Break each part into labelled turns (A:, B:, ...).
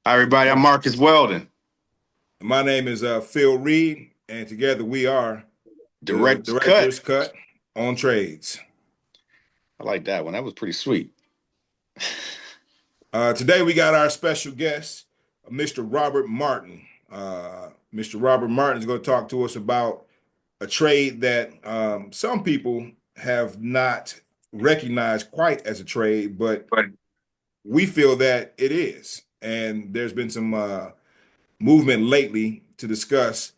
A: Hi, everybody. I'm Marcus Weldon,
B: My name is Phil Reid, and together we are the
A: Director's Cut.
B: Director's Cut on Trades.
A: I like that one. That was pretty sweet.
B: Today we got our special guest, Mr. Robert Martin. Mr. Robert Martin is going to talk to us about a trade that some people have not recognized quite as a trade, but
A: But
B: we feel that it is. And there's been some movement lately to discuss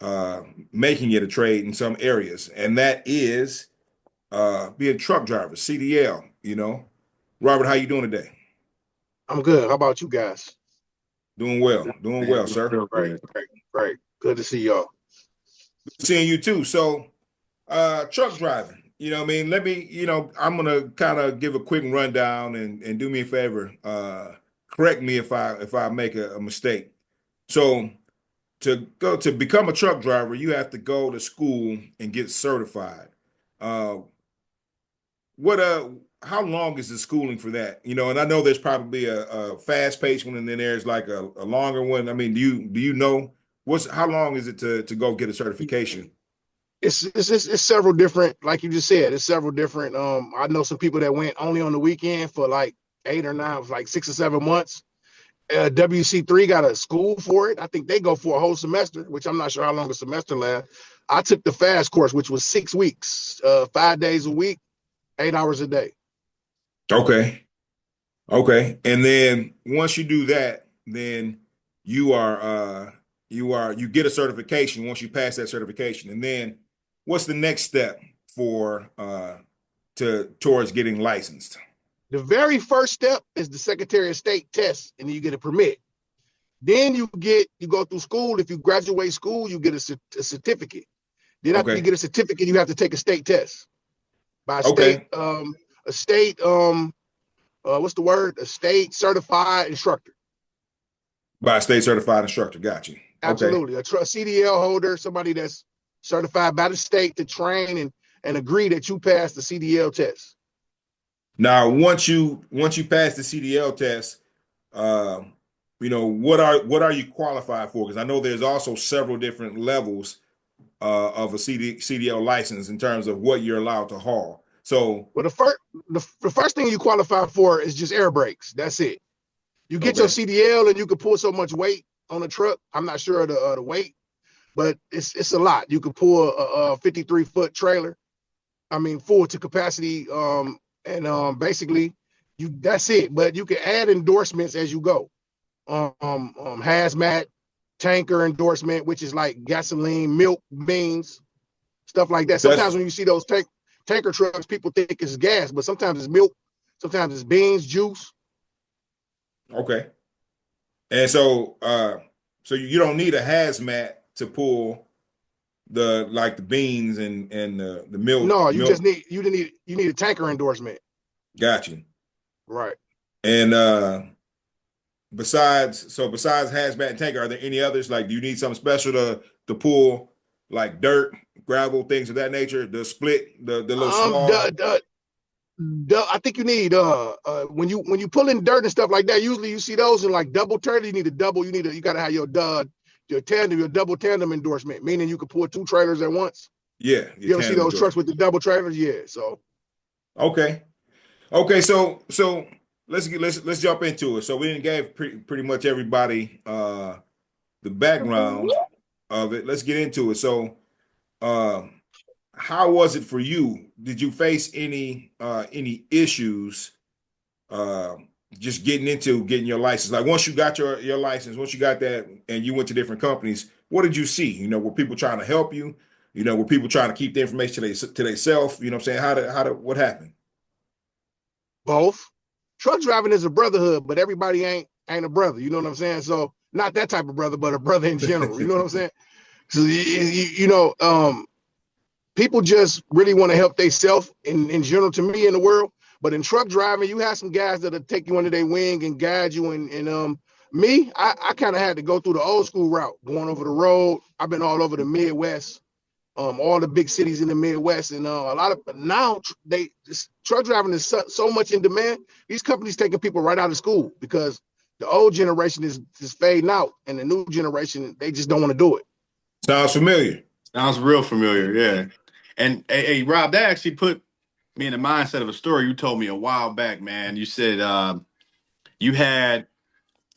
B: uh, making it a trade in some areas, and that is being truck drivers, CDL. Robert, how you doing today?
C: I'm good. How about you guys?
B: Doing
A: man,
B: well,
A: doing
B: sir.
A: real
C: Great,
A: good.
C: great, great. Good to see y'all.
B: Seeing you too. So, truck driving. What I mean, let me. I'm gonna kind of give a quick rundown and do me a favor. Correct me if I make a mistake. So, to become a truck driver, you have to go to school and get certified. Uh, What how long is the schooling for that? And I know there's probably a fast paced one and then there's like a longer one. I mean, do you know what's how long is it to go get a certification?
C: It's several different, like you just said, it's several different. I know some people that went only on the weekend for like 8 or 9, like 6 or 7 months. WC3 got a school for it. I think they go for a whole semester, which I'm not sure how long a semester lasts. I took the fast course, which was 6 weeks, 5 days a week, 8 hours a day.
B: Okay. Okay. And then once you do that, then you are you get a certification once you pass that certification. And then what's the next step for to towards getting licensed?
C: The very first step is the Secretary of State test, and then you get a permit. Then you go through school. If you graduate school, you get a certificate. Then after you
B: Okay.
C: get a certificate, you have to take a state test by
B: Okay.
C: a state what's the word? A state certified instructor.
B: By a state certified instructor. Got you. Okay.
C: Absolutely, a CDL holder, somebody that's certified by the state to train and agree that you passed the CDL test.
B: Now, once you pass the CDL test, uh, what are you qualified for? Because I know there's also several different levels of a CDL license in terms of what you're allowed to haul. So,
C: Well, the first thing you qualify for is just air brakes. That's it. You get your
B: okay,
C: CDL and you can pull so much weight on a truck. I'm not sure of the weight, but it's a lot. You can pull a 53-foot trailer. I mean, full to capacity. And basically, that's it. But you can add endorsements as you go. Hazmat, tanker endorsement, which is like gasoline, milk, beans, stuff like that. Sometimes
B: that's
C: when you see those tanker trucks, people think it's gas, but sometimes it's milk, sometimes it's beans, juice.
B: okay. And so you don't need a hazmat to pull the beans and the milk
C: No, you just
B: milk.
C: need a tanker endorsement.
B: Got you.
C: Right.
B: And besides hazmat and tanker, are there any others? Like, do you need something special to pull like dirt, gravel, things of that nature? The split, the little
C: Um,
B: small.
C: the, the, I think you need when you pull in dirt and stuff like that. Usually you see those in like double trailer. You need a double. You got to have your double tandem endorsement, meaning you can pull two trailers at once.
B: Yeah, your
C: You ever see
B: tandem
C: those trucks
B: endorsement.
C: with the double trailers? Yeah. So
B: Okay, okay. So let's jump into it. So we didn't gave pretty much everybody the background of it. Let's get into it. So um, how was it for you? Did you face any issues uh, just getting your license? Like once you got your license, once you got that, and you went to different companies, what did you see? Were people trying to help you? Were people trying to keep the information to themselves? You know what I'm saying? How did what happened?
C: both. Truck driving is a brotherhood, but everybody ain't a brother. You know what I'm saying? So not that type of brother, but a brother in general. You know what I'm saying? So people just really want to help themselves in general to me in the world. But in truck driving, you have some guys that'll take you under their wing and guide you. And me, I kind of had to go through the old school route, going over the road. I've been all over the Midwest, all the big cities in the Midwest, and a lot of now truck driving is so much in demand. These companies taking people right out of school because The old generation is fading out, and the new generation, they just don't want to do it.
B: Sounds familiar.
A: Sounds real familiar, yeah. And hey, Rob, that actually put me in the mindset of a story you told me a while back, man. You said you had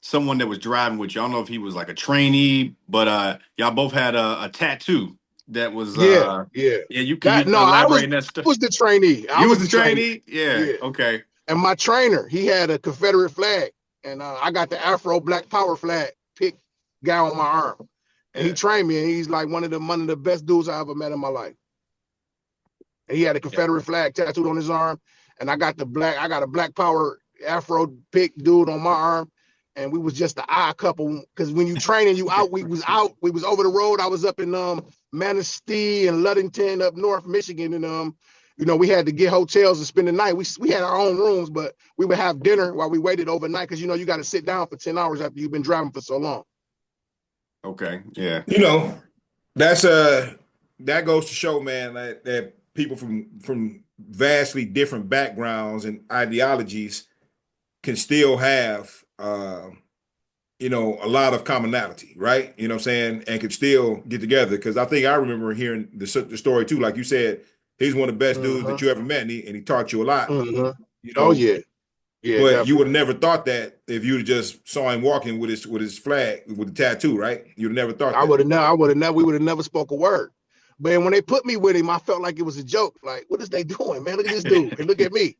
A: someone that was driving with you. I don't know if he was like a trainee, but y'all both had a tattoo that was
C: Yeah, yeah.
A: yeah. You can
C: That
A: you
C: no,
A: elaborate on that stuff?
C: was the trainee. I
A: You
C: was
A: was
C: the
A: the
C: trainee.
A: trainee, yeah.
C: Yeah.
A: Okay,
C: And my trainer, he had a Confederate flag, and I got the Afro Black Power flag pick guy on my arm. And he
A: yeah,
C: trained me, and he's like one of the best dudes I ever met in my life. And he had a
A: yeah.
C: Confederate flag tattooed on his arm, and I got a Black Power Afro pick dude on my arm, and we was just the odd couple. Because when you training, you out. We was over the road. I was up in Manistee and Ludington up north Michigan, and we had to get hotels and spend the night. We had our own rooms, but we would have dinner while we waited overnight because you got to sit down for 10 hours after you've been driving for so long.
A: Okay, yeah,
B: That's that goes to show, man, that people from vastly different backgrounds and ideologies can still have a lot of commonality, right? You know what I'm saying? And can still get together. Because I think I remember hearing the story too. Like you said, he's one of the best dudes
C: Uh-huh.
B: that you ever met, and he taught you a lot.
C: Uh-huh.
B: You
C: Oh
B: know,
C: yeah. Yeah,
B: but you would
C: definitely.
B: have never thought that if you just saw him walking with his flag with the tattoo, right? You'd have never thought that.
C: We would have never spoke a word. But when they put me with him, I felt like it was a joke. Like, what is they doing, man? Look at this dude and look at me.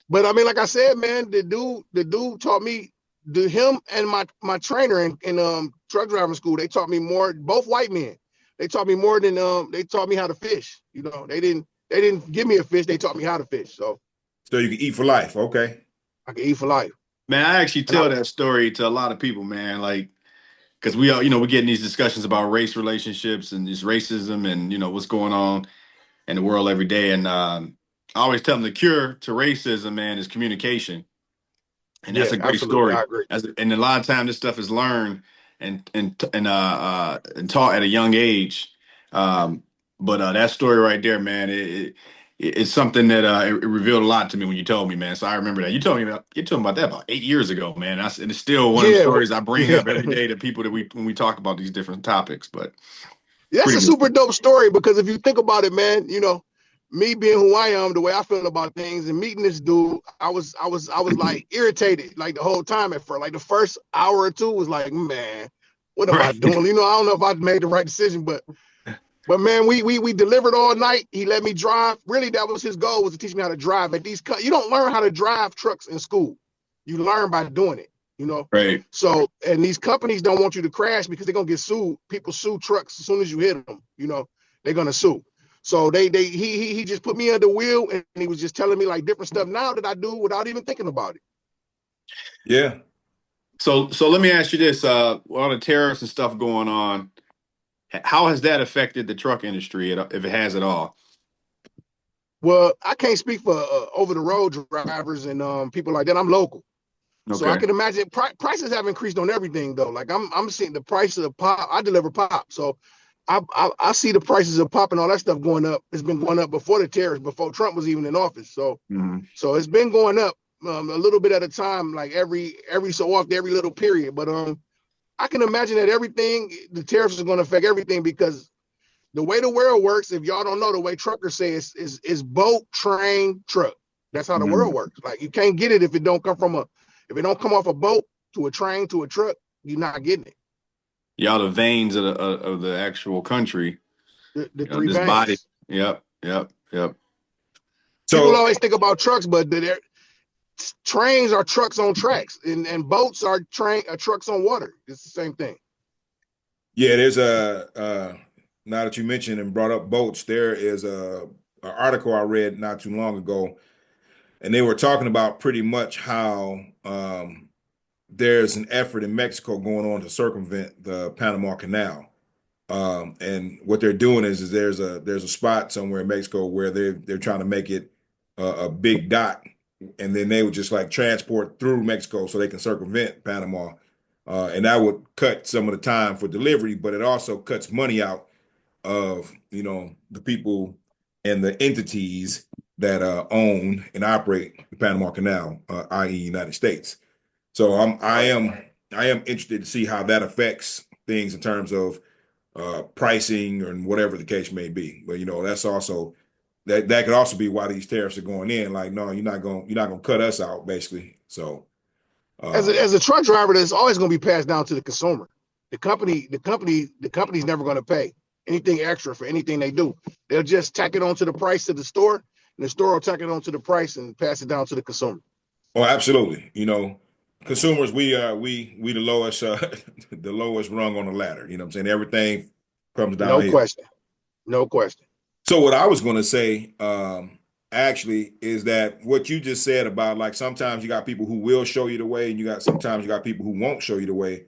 C: But I mean, like I said, man, the dude taught me, him and my trainer in truck driving school. They taught me more. Both white men. They taught me more than they taught me how to fish. They didn't give me a fish. They taught me how to fish. So
B: So you can eat for life, okay?
C: I can eat for life.
A: man. I actually
C: And I
A: tell that story to a lot of people, man. Like, because we all, we're getting these discussions about race relationships and this racism and what's going on in the world every day. And I always tell them the cure to racism, man, is communication. And that's
C: yeah,
A: a great
C: absolutely, I
A: story.
C: agree.
A: And a lot of time this stuff is learned and taught at a young age. Um, but that story right there, man, it's something that it revealed a lot to me when you told me, man. So I remember that you told me about that about 8 years ago, man. And it's still one of the
C: Yeah,
A: stories I bring
C: yeah.
A: up every day to people that when we talk about these different topics. But
C: That's
A: pretty
C: a
A: good
C: super
A: stuff.
C: dope story because if you think about it, man, me being who I am, the way I feel about things, and meeting this dude, I was like irritated like the whole time at first. Like the first hour or two was like, man, what am I
A: Right.
C: doing? I don't know if I made the right decision, but man, we delivered all night. He let me drive. Really, that was his goal, was to teach me how to drive. You don't learn how to drive trucks in school. You learn by doing it.
A: Right.
C: So, and these companies don't want you to crash because they're gonna get sued. People sue trucks as soon as you hit them. They're gonna sue. So he just put me at the wheel, and he was just telling me like different stuff now that I do without even thinking about it.
B: Yeah.
A: So let me ask you this: all the tariffs and stuff going on, how has that affected the truck industry, if it has at all?
C: Well, I can't speak for over the road drivers and people like that. I'm local. So I
A: Okay.
C: can imagine prices have increased on everything though. Like I'm seeing the price of pop. I deliver pop, so I see the prices of pop and all that stuff going up. It's been going up before the tariffs, before Trump was even in office. So
A: Mhm.
C: so it's been going up a little bit at a time, like every so often, every little period. But I can imagine that the tariffs are going to affect everything because the way the world works, if y'all don't know, the way truckers say is boat, train, truck. That's how the
A: Mhm.
C: world works. Like you can't get it if it don't come off a boat to a train to a truck, you're not getting it.
A: Y'all the veins of the actual country.
C: The three
A: This body.
C: veins.
A: Yep. Yep. Yep.
C: People
B: So
C: always think about trucks, but trains are trucks on tracks, and boats are trucks on water. It's the same thing.
B: yeah, there's now that you mentioned and brought up boats, there is an article I read not too long ago, and they were talking about pretty much how there's an effort in Mexico going on to circumvent the Panama Canal. And what they're doing is there's a spot somewhere in Mexico where they're trying to make it a big dock, and then they would just like transport through Mexico so they can circumvent Panama, and that would cut some of the time for delivery, but it also cuts money out of the people and the entities that own and operate the Panama Canal, i.e., United States. So I
C: Right.
B: am I am interested to see how that affects things in terms of pricing and whatever the case may be. But that's also that could also be why these tariffs are going in. Like, no, you're not gonna cut us out, basically. So
C: As a truck driver, that's always going to be passed down to the consumer. The company's never going to pay anything extra for anything they do. They'll just tack it onto the price to the store, and the store will tack it onto the price and pass it down to the consumer.
B: oh, absolutely. Consumers, we the lowest the lowest rung on the ladder. You know what I'm saying? Everything comes
C: No
B: downhill.
C: question. No question.
B: So what I was going to say, actually, is that what you just said about, like, sometimes you got people who will show you the way, and sometimes you got people who won't show you the way.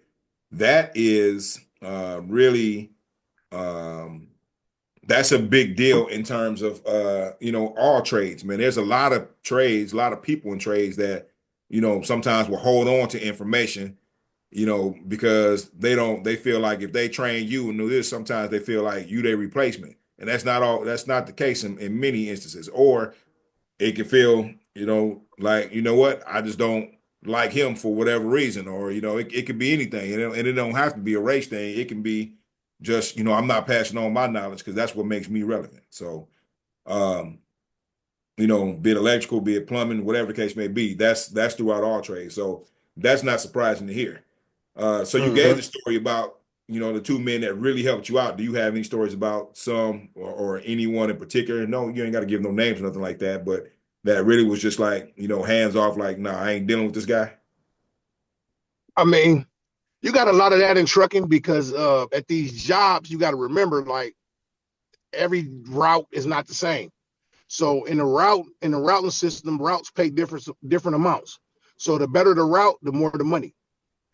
B: That is really that's a big deal in terms of all trades, man. There's a lot of trades, a lot of people in trades that sometimes will hold on to information, because they feel like if they train you and do this, sometimes they feel like you their replacement. And that's not the case in many instances. Or it can feel, like, what, I just don't like him for whatever reason. Or, it could be anything, and it don't have to be a race thing. It can be just, I'm not passing on my knowledge because that's what makes me relevant. So, um, be it electrical, be it plumbing, whatever the case may be, that's throughout all trades. So that's not surprising to hear. So you gave the story about, the two men that really helped you out. Do you have any stories about some or anyone in particular? No, you ain't got to give no names or nothing like that, but that really was just like, hands off, like, nah, I ain't dealing with this guy.
C: I mean, you got a lot of that in trucking because at these jobs, you got to remember, like, every route is not the same. So in the routing system, routes pay different amounts. So the better the route, the more the money.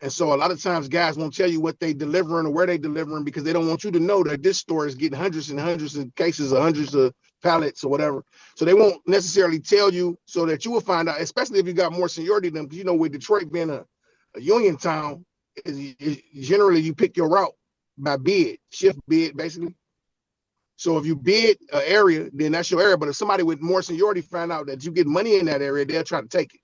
C: And so a lot of times guys won't tell you what they delivering or where they delivering because they don't want you to know that this store is getting hundreds and hundreds of cases or hundreds of pallets or whatever. So they won't necessarily tell you so that you will find out, especially if you got more seniority than them. Because with Detroit being a union town, generally you pick your route by bid, shift bid, basically. So if you bid an area, then that's your area. But if somebody with more seniority find out that you get money in that area, they'll try to take it.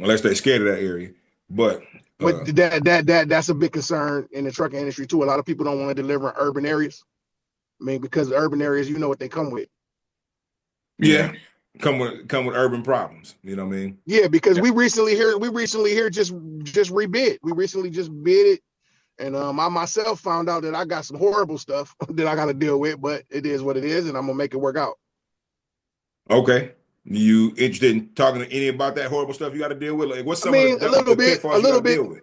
B: Unless they're scared of that area. But
C: that's a big concern in the trucking industry too. A lot of people don't want to deliver in urban areas. I mean, because urban areas, you know what they come with.
B: Yeah. Come with urban problems. You know what I mean?
C: Yeah, because we recently here just rebid. We recently just bid it. And I myself found out that I got some horrible stuff that I got to deal with, but it is what it is, and I'm gonna make it work out.
B: Okay. You interested in talking to any about that horrible stuff you got to deal with? Like, what's some
C: of
B: the pitfalls you got to deal with?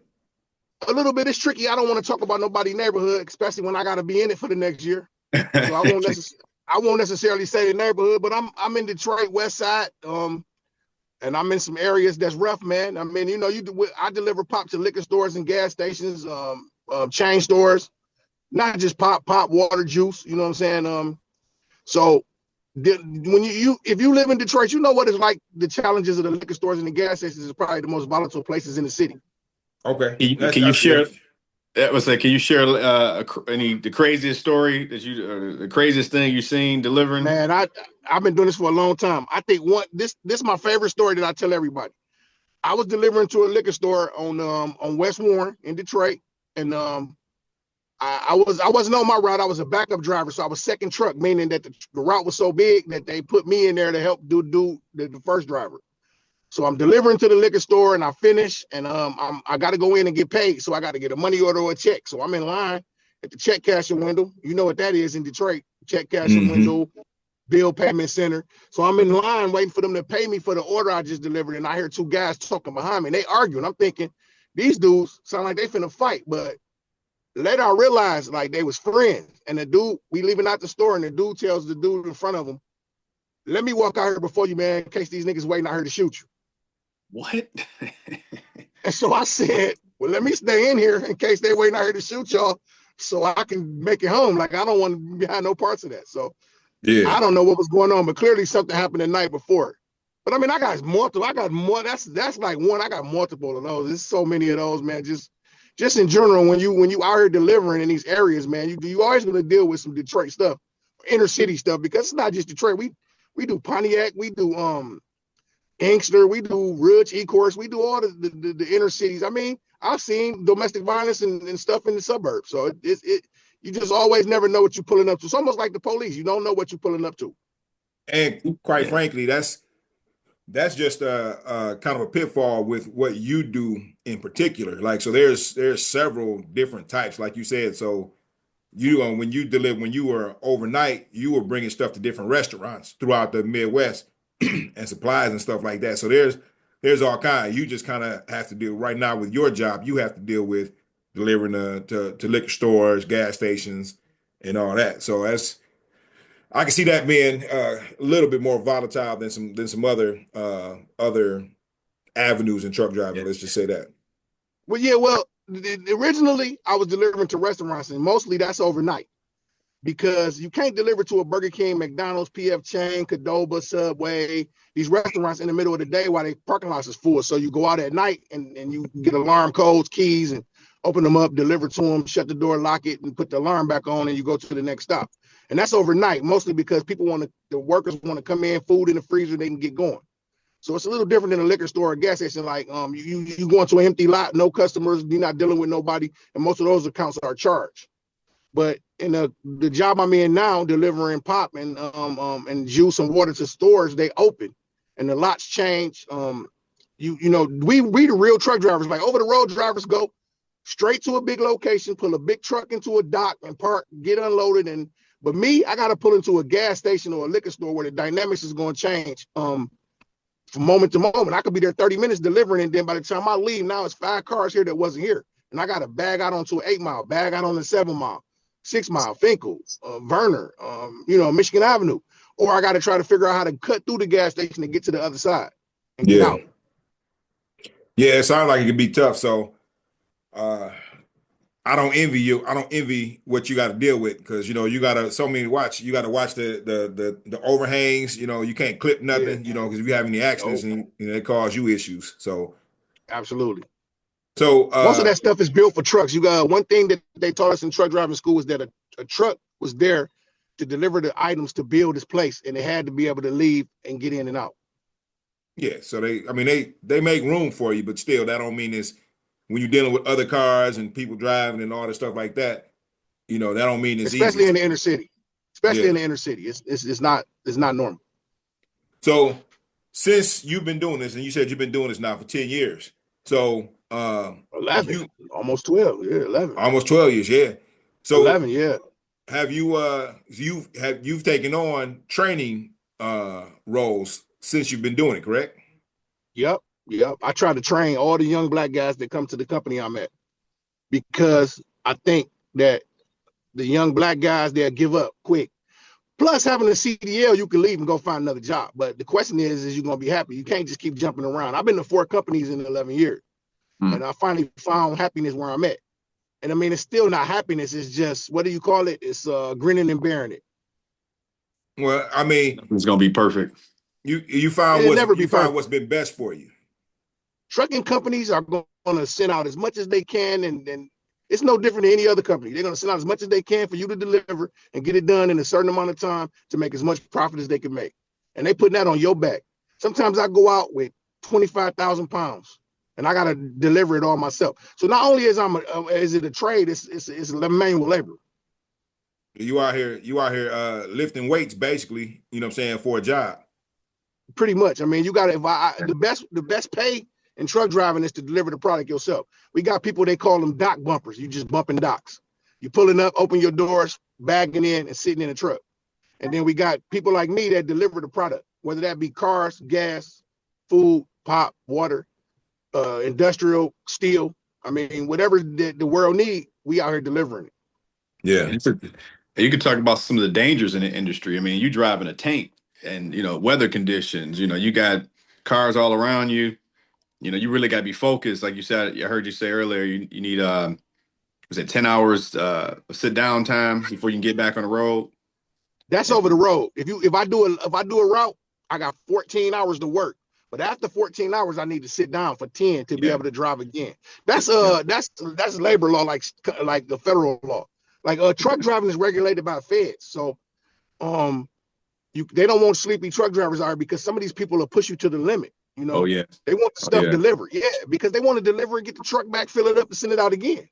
C: A little bit. It's tricky. I don't want to talk about nobody's neighborhood, especially when I got to be in it for the next year. So I won't necessarily say the neighborhood, but I'm in Detroit West Side, and I'm in some areas that's rough, man. I mean, I deliver pop to liquor stores and gas stations, chain stores, not just pop, water, juice. You know what I'm saying? So when if you live in Detroit, you know what it's like. The challenges of the liquor stores and the gas stations is probably the most volatile places in the city.
B: Okay,
A: can you share? That was like, can you share the craziest story that the craziest thing you've seen delivering?
C: Man, I've been doing this for a long time. I think this is my favorite story that I tell everybody. I was delivering to a liquor store on West Warren in Detroit, and I wasn't on my route. I was a backup driver, so I was second truck, meaning that the route was so big that they put me in there to help do the first driver. So I'm delivering to the liquor store, and I finish, and I got to go in and get paid. So I got to get a money order or a check. So I'm in line at the check cashing window. You know what that is in Detroit? Check cashing window, bill payment center. So I'm in line waiting for them to pay me for the order I just delivered, and I hear two guys talking behind me. And they arguing. I'm thinking these dudes sound like they finna fight, but later I realized like they was friends. And the dude, we leaving out the store, and the dude tells the dude in front of him, "Let me walk out here before you, man, in case these niggas waiting out here to shoot you."
A: What?
C: And so I said, well, let me stay in here in case they waiting out here to shoot y'all so I can make it home. Like, I don't want to be behind no parts of that. So yeah, I don't know what was going on, but clearly something happened the night before. But I mean, I got more. That's like one. I got multiple of those. There's so many of those, man. Just in general, when you out here delivering in these areas, man, you always going to deal with some Detroit stuff, inner city stuff, because it's not just Detroit. We do Pontiac, we do Inkster, we do Ridge, E-Course, we do all the inner cities. I mean, I've seen domestic violence and stuff in the suburbs. So you just always never know what you're pulling up to. It's almost like the police. You don't know what you're pulling up to.
B: And quite frankly, that's just a kind of a pitfall with what you do in particular. Like, so there's several different types, like you said. So when you were overnight, you were bringing stuff to different restaurants throughout the Midwest and supplies and stuff like that. So there's all kinds. You just kind of have to deal right now with your job. You have to deal with delivering to liquor stores, gas stations, and all that. So I can see that being a little bit more volatile than some other avenues in truck driving.
A: Yeah.
B: Let's just say that.
C: Well, yeah, well, originally I was delivering to restaurants, and mostly that's overnight because you can't deliver to a Burger King, McDonald's, PF Chain, Qdoba, Subway, these restaurants in the middle of the day while the parking lots is full. So you go out at night and you get alarm codes, keys, and open them up, deliver to them, shut the door, lock it, and put the alarm back on, and you go to the next stop. And that's overnight, mostly because the workers want to come in, food in the freezer, they can get going. So it's a little different than a liquor store or gas station. Like you go into an empty lot, no customers, you're not dealing with nobody, and most of those accounts are charged. But in the job I'm in now, delivering pop and juice and water to stores, they open and the lots change. We the real truck drivers, like over the road drivers go straight to a big location, pull a big truck into a dock and park, get unloaded. But me, I got to pull into a gas station or a liquor store where the dynamics is going to change. From moment to moment, I could be there 30 minutes delivering, and then by the time I leave, now it's 5 cars here that wasn't here, and I got to bag out onto an 8 mile, bag out on the 7 mile, 6 mile, Finkel, Verner, Michigan Avenue, or I got to try to figure out how to cut through the gas station and get to the other side and get out.
B: Yeah, it sounds like it could be tough. So, I don't envy you. I don't envy what you got to deal with because you got to watch. You got to watch the overhangs. You can't clip nothing.
C: Yeah.
B: Because if you have any accidents, and it cause you issues. So
C: absolutely.
B: So
C: most of that stuff is built for trucks. You got one thing that they taught us in truck driving school was that a truck was there to deliver the items to build this place, and it had to be able to leave and get in and out.
B: Yeah. So they make room for you, but still, that don't mean it's. When you're dealing with other cars and people driving and all this stuff like that, that don't mean it's
C: especially
B: easy.
C: In the inner city. Especially in the inner city. It's not normal.
B: So since you've been doing this, and you said you've been doing this now for 10 years. So
C: 11, almost 12, 11.
B: Almost 12 years, yeah. So
C: 11, yeah.
B: Have you've taken on training roles since you've been doing it, correct?
C: Yep. I try to train all the young black guys that come to the company I'm at because I think that the young black guys, they'll give up quick. Plus, having a CDL, you can leave and go find another job. But the question is you going to be happy? You can't just keep jumping around. I've been to 4 companies in 11 years, and I finally found happiness where I'm at. And I mean, it's still not happiness. It's just, what do you call it? It's grinning and bearing it.
B: Well, I mean,
A: it's going to be perfect.
B: You found what's been best for you.
C: Trucking companies are going to send out as much as they can, and it's no different than any other company. They're going to send out as much as they can for you to deliver and get it done in a certain amount of time to make as much profit as they can make. And they putting that on your back. Sometimes I go out with 25,000 pounds, and I got to deliver it all myself. So not only is it a trade, it's manual labor.
B: You out here lifting weights, basically. You know what I'm saying, for a job.
C: Pretty much. I mean, you got to. The best pay in truck driving is to deliver the product yourself. We got people, they call them dock bumpers. You just bumping docks. You pulling up, open your doors, bagging in, and sitting in a truck. And then we got people like me that deliver the product, whether that be cars, gas, food, pop, water, industrial, steel. I mean, whatever the world need, we out here delivering it.
B: Yeah.
A: You could talk about some of the dangers in the industry. I mean, you driving a tank and, weather conditions, you got cars all around you. You really got to be focused. Like you said, I heard you say earlier, you need, was it 10 hours sit down time before you can get back on the road?
C: That's over the road. If I do a route, I got 14 hours to work. But after 14 hours, I need to sit down for 10 to be able to drive again. That's labor law, like the federal law. Like truck driving is regulated by feds. So they don't want sleepy truck drivers out because some of these people will push you to the limit. You
A: Oh
C: know,
A: yeah.
C: they want the
A: Oh
C: stuff
A: yeah.
C: delivered. Yeah, because they want to deliver it, get the truck back, fill it up, and send it out again.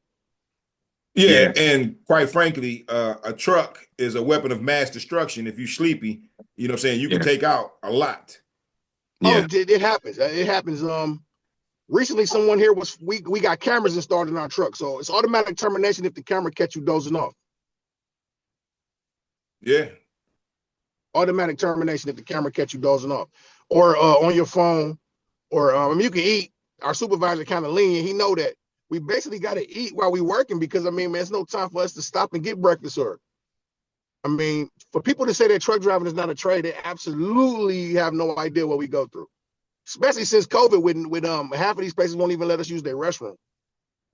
B: Yeah,
A: Yeah.
B: and quite frankly, a truck is a weapon of mass destruction. If you're sleepy, you know what I'm saying, you can
A: Yeah.
B: take out a lot.
A: Yeah.
C: It happens. It happens. Recently, someone here was we got cameras installed in our truck, so it's automatic termination if the camera catch you dozing off.
B: Yeah.
C: Automatic termination if the camera catch you dozing off, or on your phone, or you can eat. Our supervisor kind of lenient. He know that we basically got to eat while we working because I mean, man, it's no time for us to stop and get breakfast. Or I mean, for people to say that truck driving is not a trade, they absolutely have no idea what we go through. Especially since COVID, with half of these places won't even let us use their restroom.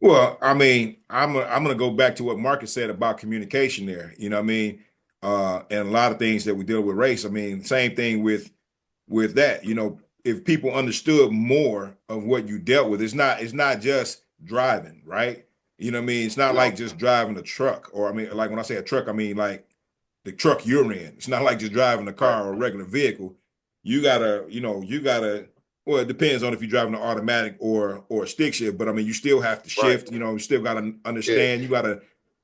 B: Well, I mean, I'm gonna go back to what Marcus said about communication there. You know what I mean? And a lot of things that we deal with race. I mean, same thing with that. You know, if people understood more of what you dealt with, it's not just driving, right? You know what I mean? It's not
C: No,
B: like just driving a truck, or I mean, like when I say a truck, I mean like the truck you're in. It's not like just driving a
C: right,
B: car or a regular vehicle. You gotta, well, it depends on if you're driving an automatic or a stick shift, but I mean, you still have to
C: right,
B: shift, you still gotta
C: yeah,
B: understand, you gotta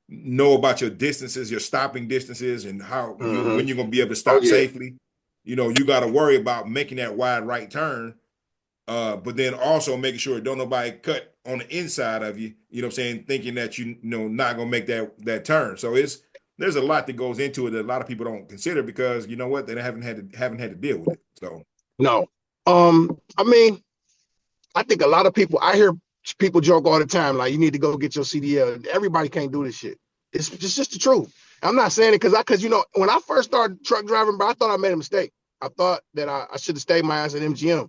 B: know about your distances, your stopping distances, and how you
C: mm-hmm.
B: when you're gonna be able to
C: Oh
B: stop
C: yeah,
B: safely. You gotta worry about making that wide right turn, but then also making sure don't nobody cut on the inside of you, you know what I'm saying, thinking that not gonna make that turn. So there's a lot that goes into it that a lot of people don't consider because you know what, they haven't had to deal with it. So
C: no. I mean, I think a lot of people. I hear people joke all the time, like you need to go get your CDL. Everybody can't do this shit. It's just the truth. I'm not saying it because when I first started truck driving, bro, I thought I made a mistake. I thought that I should have stayed my ass at MGM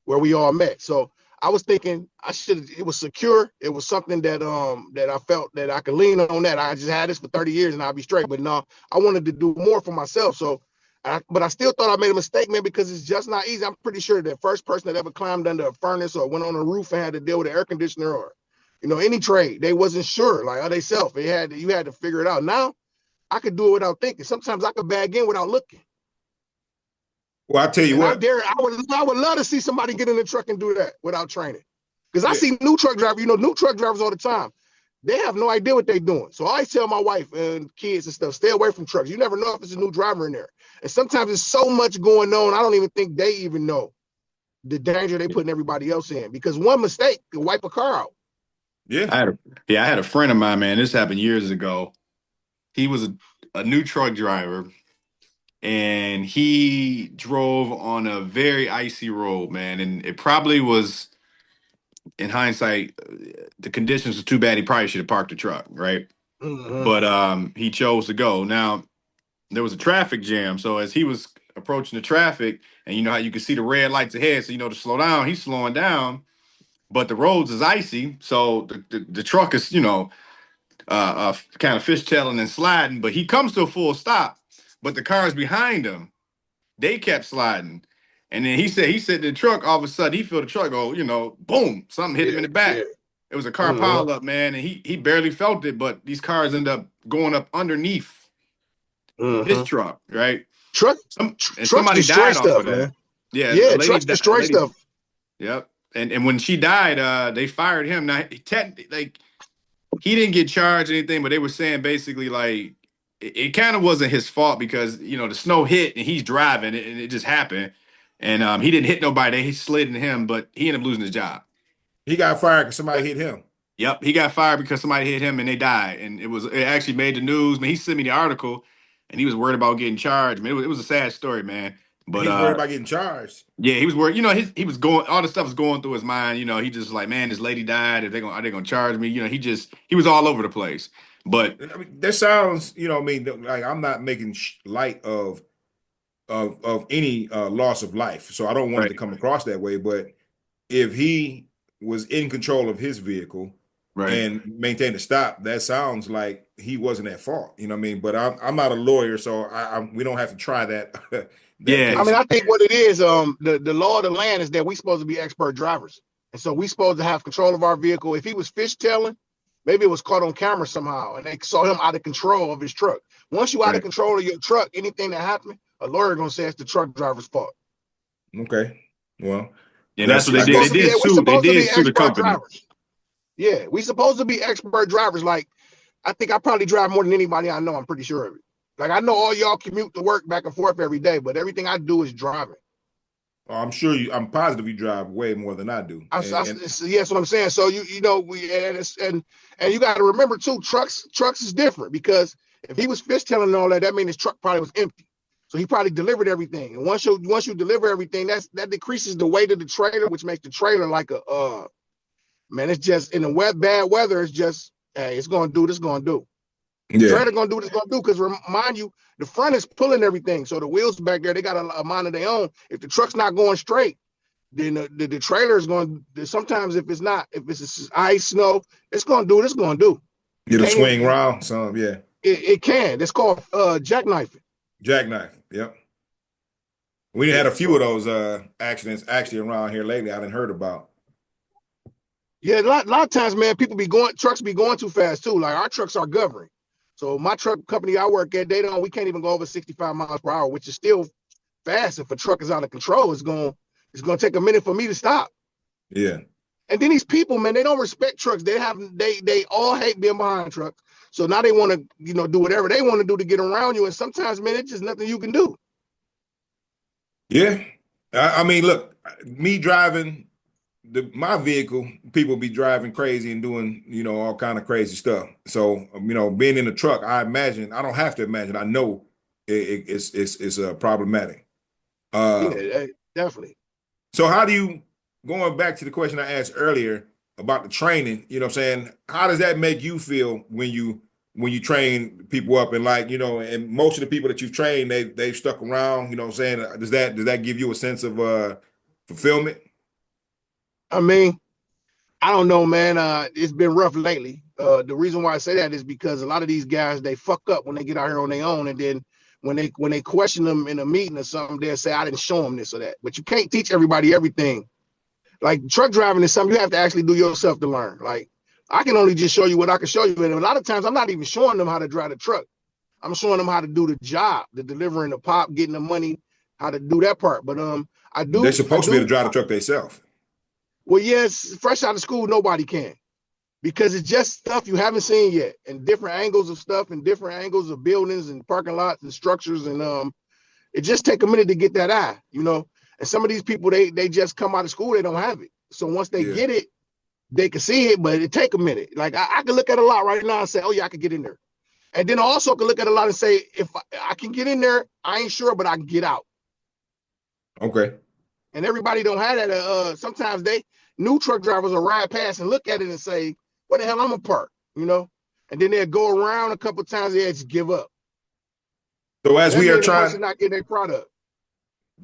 C: where we all met. So I was thinking I should. It was secure. It was something that I felt that I could lean on. That I just had this for 30 years and I'll be straight. But no, I wanted to do more for myself. But I still thought I made a mistake, man, because it's just not easy. I'm pretty sure the first person that ever climbed under a furnace or went on a roof and had to deal with an air conditioner or, any trade, they wasn't sure. Like, are they self? You had to figure it out. Now I could do it without thinking. Sometimes I could bag in without looking.
B: well, I tell you
C: And
B: what,
C: I would love to see somebody get in the truck and do that without training. Because I
B: yeah,
C: see new truck drivers, new truck drivers all the time. They have no idea what they're doing. So I always tell my wife and kids and stuff, stay away from trucks. You never know if it's a new driver in there. And sometimes there's so much going on, I don't even think they even know the danger they putting everybody else in. Because one mistake can wipe a car out.
B: yeah.
A: I had a friend of mine, man. This happened years ago. He was a new truck driver, and he drove on a very icy road, man. And it probably was, in hindsight, the conditions were too bad. He probably should have parked the truck, right?
C: Mm-hmm.
A: But he chose to go. Now there was a traffic jam, so as he was approaching the traffic, and you know how you can see the red lights ahead, so to slow down. He's slowing down, but the roads is icy, so the truck is kind of fishtailing and sliding. But he comes to a full stop, but the cars behind him, they kept sliding. And then he said in the truck, all of a sudden he felt the truck go, boom, something hit him
C: Yeah,
A: in the back.
C: yeah.
A: It was a car
C: Mm-hmm.
A: pile up, man, and he barely felt it, but these cars end up going up underneath his
C: Mm-hmm.
A: truck, right?
C: Truck,
A: And
C: trucks
A: somebody
C: destroy
A: died off
C: stuff,
A: of that.
C: man.
A: Yeah,
C: Yeah, trucks
A: a
C: destroy
A: lady,
C: stuff.
A: yep. And when she died, they fired him. Now, like he didn't get charged or anything, but they were saying basically like it kind of wasn't his fault because the snow hit and he's driving and it just happened. And he didn't hit nobody. They slid in him, but he ended up losing his job.
B: He got fired because somebody hit him.
A: Yep, he got fired because somebody hit him and they died. And it actually made the news. Man, he sent me the article, and he was worried about getting charged. Man, it was a sad story, man. But
B: He's worried about getting charged.
A: yeah, he was worried. He was going. All the stuff was going through his mind. He just like, man, this lady died. Are they gonna charge me? He was all over the place. But
B: I mean, that sounds, I mean, like I'm not making light of any loss of life, so I don't want it
A: right,
B: to come across that way. But if he was in control of his vehicle
A: right,
B: and maintained a stop, that sounds like he wasn't at fault. You know what I mean? But I'm not a lawyer, so we don't have to try that that
A: yeah,
C: I
B: case.
C: mean, I think what it is, the law of the land is that we supposed to be expert drivers. And so we supposed to have control of our vehicle. If he was fishtailing, maybe it was caught on camera somehow and they saw him out of control of his truck. Once you out of
A: right.
C: control of your truck, anything that happened, a lawyer gonna say it's the truck driver's fault.
B: Okay, well.
A: Yeah, that's what they
B: I
A: did. They
B: guess.
A: did
C: We
A: sue. They
C: supposed to
A: did
C: be
A: sue the
C: expert
A: company.
C: drivers. Yeah, we supposed to be expert drivers. Like, I think I probably drive more than anybody I know. I'm pretty sure of it. Like, I know all y'all commute to work back and forth every day, but everything I do is driving.
B: I'm positive you drive way more than I do.
C: Yes, what I'm saying. So you know and you got to remember too, trucks is different because if he was fishtailing and all that, that means his truck probably was empty. So he probably delivered everything. And once you deliver everything, that decreases the weight of the trailer, which makes the trailer like a man. It's just in the bad weather. It's just hey, it's gonna do what it's gonna do. The
B: Yeah.
C: trailer gonna do what it's gonna do because remind you, the front is pulling everything. So the wheels back there, they got a mind of their own. If the truck's not going straight, then the trailer is going to, sometimes if it's ice, snow, it's going to do what it's going to do.
B: It'll swing around some, yeah.
C: It can. It's called jackknifing.
B: Jackknife, yep. We had a few of those accidents actually around here lately I didn't heard about.
C: Yeah, a lot of times, man, trucks be going too fast too. Like our trucks are governed. So my truck company I work at, we can't even go over 65 miles per hour, which is still fast. If a truck is out of control, it's going to take a minute for me to stop.
B: Yeah.
C: And then these people, man, they don't respect trucks. They all hate being behind trucks. So now they want to, do whatever they want to do to get around you. And sometimes, man, it's just nothing you can do.
B: Yeah. I mean, look, me driving my vehicle, people be driving crazy and doing, all kind of crazy stuff. So, being in the truck, I don't have to imagine, I know it's problematic.
C: Yeah, definitely.
B: So how do you, going back to the question I asked earlier about the training, you know what I'm saying? How does that make you feel when you train people up and and most of the people that you've trained, they've stuck around, you know what I'm saying? Does that give you a sense of fulfillment?
C: I mean, I don't know, man. It's been rough lately. The reason why I say that is because a lot of these guys, they fuck up when they get out here on their own. And then when they question them in a meeting or something, they'll say, I didn't show them this or that. But you can't teach everybody everything. Like truck driving is something you have to actually do yourself to learn. Like I can only just show you what I can show you. And a lot of times I'm not even showing them how to drive the truck. I'm showing them how to do the job, the delivering the pop, getting the money, how to do that part. But
B: They're supposed to be able to drive the truck themselves.
C: Well, yes, fresh out of school, nobody can. Because it's just stuff you haven't seen yet, and different angles of stuff and different angles of buildings and parking lots and structures. And it just take a minute to get that eye, And some of these people, they just come out of school, they don't have it. So once they get it, they can see it, but it take a minute. Like I can look at a lot right now and say, oh yeah, I can get in there. And then I also can look at a lot and say, if I can get in there, I ain't sure, but I can get out.
B: Okay.
C: And everybody don't have that. Sometimes new truck drivers will ride past and look at it and say, what the hell I'm a park, And then they'll go around a couple of times, they just give up.
B: So as we are
C: the
B: trying,
C: person not getting their product.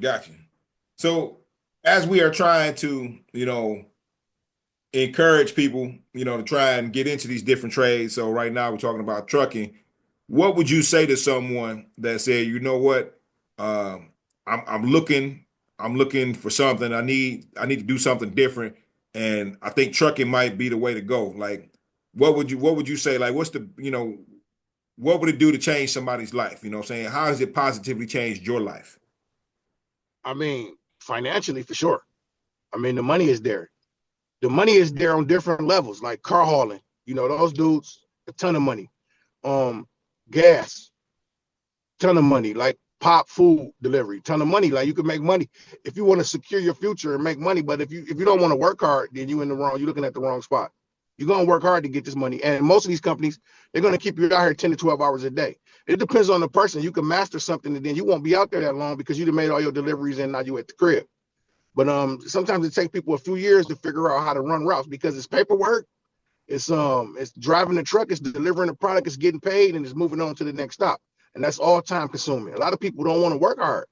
B: Gotcha. So as we are trying to, encourage people, to try and get into these different trades. So right now we're talking about trucking. What would you say to someone that said, you know what, I'm looking for something. I need to do something different, and I think trucking might be the way to go. Like, what would you say? Like, what's the what would it do to change somebody's life? You know what I'm saying? How has it positively changed your life?
C: I mean, financially for sure. I mean, the money is there. The money is there on different levels, like car hauling. Those dudes, a ton of money. Gas, ton of money. Like pop food delivery, ton of money. Like you can make money if you want to secure your future and make money. But if you don't want to work hard, then you're looking at the wrong spot. You're gonna work hard to get this money. And most of these companies, they're gonna keep you out here 10 to 12 hours a day. It depends on the person. You can master something and then you won't be out there that long because you've made all your deliveries and now you at the crib. But sometimes it takes people a few years to figure out how to run routes because it's paperwork, it's driving the truck, it's delivering the product, it's getting paid, and it's moving on to the next stop. And that's all time consuming. A lot of people don't want to work hard.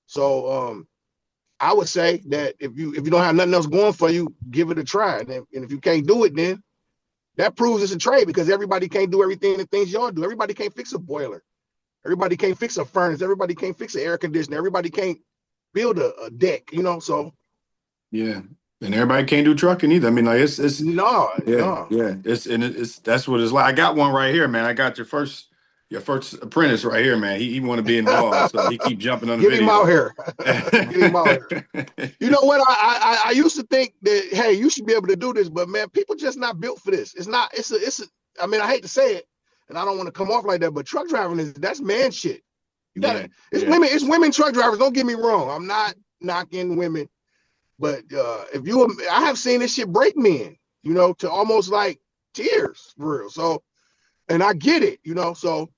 C: So I would say that if you don't have nothing else going for you, give it a try. And if you can't do it, then that proves it's a trade because everybody can't do everything the things y'all do. Everybody can't fix a boiler. Everybody can't fix a furnace. Everybody can't fix an air conditioner. Everybody can't build a deck, So
A: yeah, and everybody can't do trucking either. I mean, like it's
C: no.
A: yeah. It's that's what it's like. I got one right here, man. I got your first Your first apprentice right here, man. He want to be involved, so he keep jumping on the
C: Get him out
A: video.
C: here. Get him out here. You know what? I used to think that, hey, you should be able to do this, but man, people just not built for this. It's not. It's a. I mean, I hate to say it, and I don't want to come off like that, but truck driving that's man shit. You
A: Yeah,
C: gotta. It's
A: yeah,
C: women. It's women truck drivers. Don't get me wrong. I'm not knocking women, but if you, I have seen this shit break men. You know, to almost like tears, for real. So, and I get it. You know, so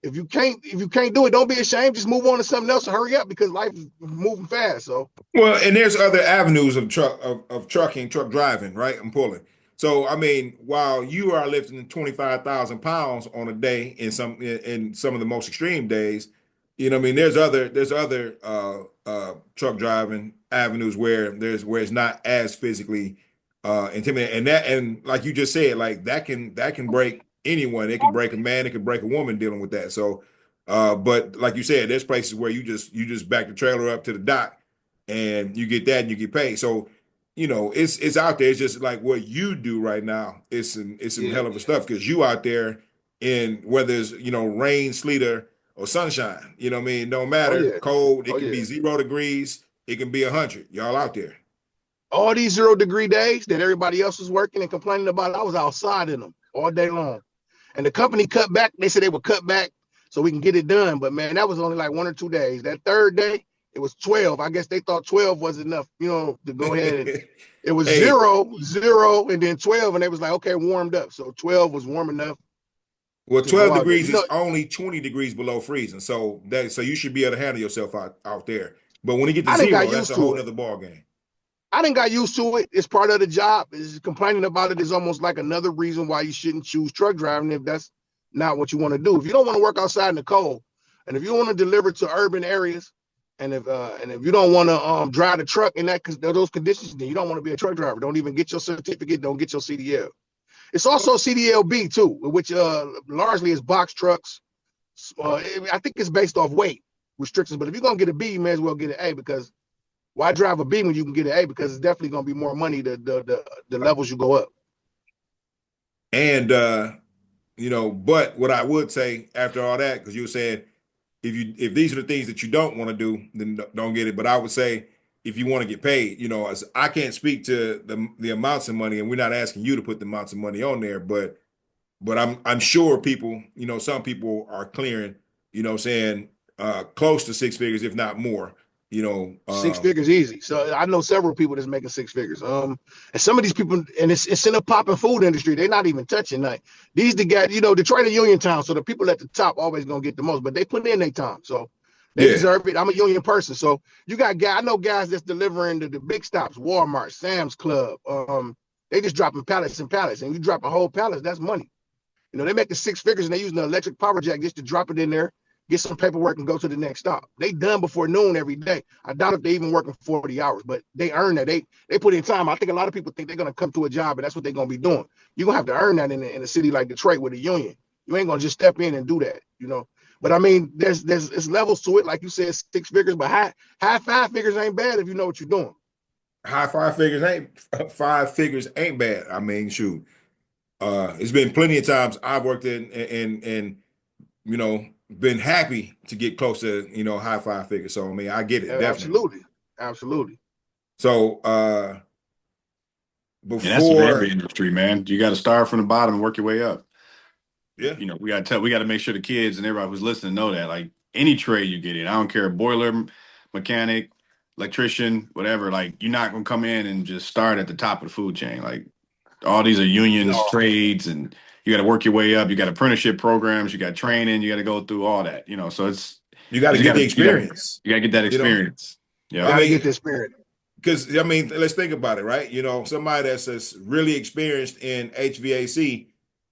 C: if you can't do it, don't be ashamed. Just move on to something else and hurry up because life is moving fast. So
B: Well, and there's other avenues of trucking, truck driving, right? I'm pulling. So I mean, while you are lifting 25,000 pounds on a day in some of the most extreme days, you know, what I mean, there's other truck driving avenues where it's not as physically intimidating, and like you just said, like that can break anyone. It can break a man, it can break a woman dealing with that. So, but like you said, there's places where you just back the trailer up to the dock and you get that and you get paid. So, you know, it's out there. It's just like what you do right now. It's some
C: yeah.
B: hell of a stuff because you out there in whether it's rain, sleet, or sunshine. You know what I mean? No
C: Oh
B: matter
C: yeah.
B: cold. It
C: Oh
B: can
C: yeah.
B: be 0 degrees. It can be 100. Y'all out there.
C: All these 0 degree days that everybody else was working and complaining about, I was outside in them all day long. And the company cut back. They said they would cut back so we can get it done. But man, that was only like 1 or 2 days. That third day, it was 12. I guess they thought 12 was enough, to go ahead and it was
B: Hey,
C: 0, 0, and then 12, and they was like, okay, warmed up. So 12 was warm enough
B: well,
C: to go
B: 12
C: out there.
B: degrees is only 20 degrees below freezing. So you should be able to handle yourself out there. But when you get to
C: I didn't got
B: zero, that's
C: used
B: a
C: to
B: whole
C: it.
B: nother ball game.
C: I didn't got used to it. It's part of the job. Is complaining about it is almost like another reason why you shouldn't choose truck driving if that's not what you want to do. If you don't want to work outside in the cold, and if you want to deliver to urban areas, and if you don't want to drive the truck in those conditions, then you don't want to be a truck driver. Don't even get your certificate. Don't get your CDL. It's also CDLB too, which largely is box trucks. I think it's based off weight restrictions. But if you're gonna get a B, you may as well get an A because why drive a B when you can get an A? Because it's definitely going to be more money the levels you go up.
B: And but what I would say after all that, because you were saying if these are the things that you don't want to do, then don't get it. But I would say if you want to get paid, as I can't speak to the amounts of money, and we're not asking you to put the amounts of money on there, but I'm sure people, some people are clearing, saying close to six figures, if not more, you know.
C: Six figures easy. So I know several people that's making six figures. And some of these people, and it's in the popping food industry. They're not even touching that. These the guys, Detroit a union town, so the people at the top always gonna get the most, but they put in their time, so they
B: Yeah,
C: deserve it. I'm a union person, so you got guys. I know guys that's delivering to the big stops, Walmart, Sam's Club. They just dropping pallets and pallets, and you drop a whole pallet, that's money. They make the six figures and they using the electric power jack just to drop it in there, get some paperwork, and go to the next stop. They done before noon every day. I doubt if they even working 40 hours, but they earn that. They put in time. I think a lot of people think they're gonna come to a job and that's what they're gonna be doing. You're gonna have to earn that in a city like Detroit with a union. You ain't gonna just step in and do that. But I mean, there's levels to it, like you said, six figures, but high five figures ain't bad if you know what you're doing.
B: high five figures ain't bad. I mean, shoot. It's been plenty of times I've worked in and you know been happy to get close to high five figures. So I mean, I get it
C: Yeah,
B: definitely.
C: absolutely, absolutely.
B: So
A: and that's in every
B: before,
A: industry, man. You got to start from the bottom and work your way up.
B: yeah,
A: We got to make sure the kids and everybody who's listening know that. Like any trade you get in, I don't care, boiler mechanic, electrician, whatever. Like you're not gonna come in and just start at the top of the food chain. Like all these are unions,
C: No,
A: trades, and you got to work your way up. You got apprenticeship programs, you got training, you got to go through all that. So
B: you got to
A: you
B: get
A: got
B: the
A: to
B: experience.
A: you got to get that
B: You know,
A: experience.
B: I
A: Yep.
C: gotta get
B: mean,
C: this spirit.
B: because I mean, let's think about it, right? Somebody that's really experienced in HVAC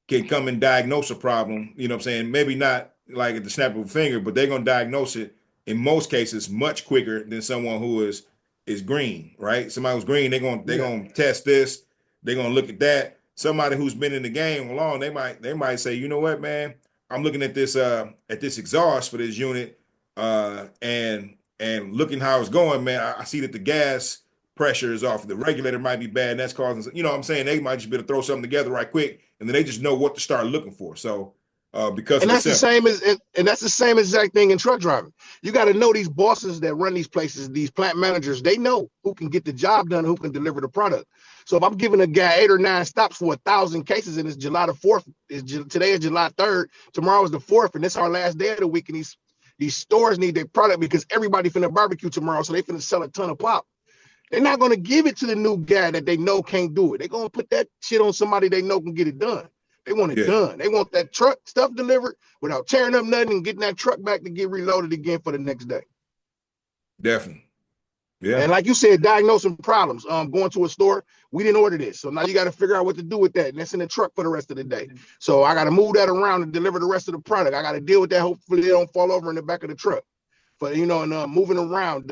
B: can come and diagnose a problem. You know what I'm saying? Maybe not like at the snap of a finger, but they're gonna diagnose it in most cases much quicker than someone who is green, right? Somebody who's green, they're
C: Yeah,
B: gonna test this, they're gonna look at that. Somebody who's been in the game long, they might say, you know what, man, I'm looking at this exhaust for this unit, and looking how it's going, man. I see that the gas pressure is off. The regulator might be bad, and that's causing, what I'm saying, they might just be able to throw something together right quick, and then they just know what to start looking for. So, because
C: And
B: of the
C: that's the
B: symptoms.
C: same as and that's the same exact thing in truck driving. You got to know these bosses that run these places, these plant managers. They know who can get the job done, who can deliver the product. So if I'm giving a guy 8 or 9 stops for 1,000 cases, and it's July the 4th, today is July 3rd, tomorrow is the 4th, and it's our last day of the week, and these stores need their product because everybody finna barbecue tomorrow, so they finna sell a ton of pop. They're not gonna give it to the new guy that they know can't do it. They're gonna put that shit on somebody they know can get it done. They want it
B: Yeah,
C: done. They want that truck stuff delivered without tearing up nothing and getting that truck back to get reloaded again for the next day.
B: definitely. Yeah,
C: And like you said, diagnosing problems. Going to a store, we didn't order this, so now you got to figure out what to do with that, and that's in the truck for the rest of the day. So I got to move that around and deliver the rest of the product. I got to deal with that. Hopefully, they don't fall over in the back of the truck. But and moving around,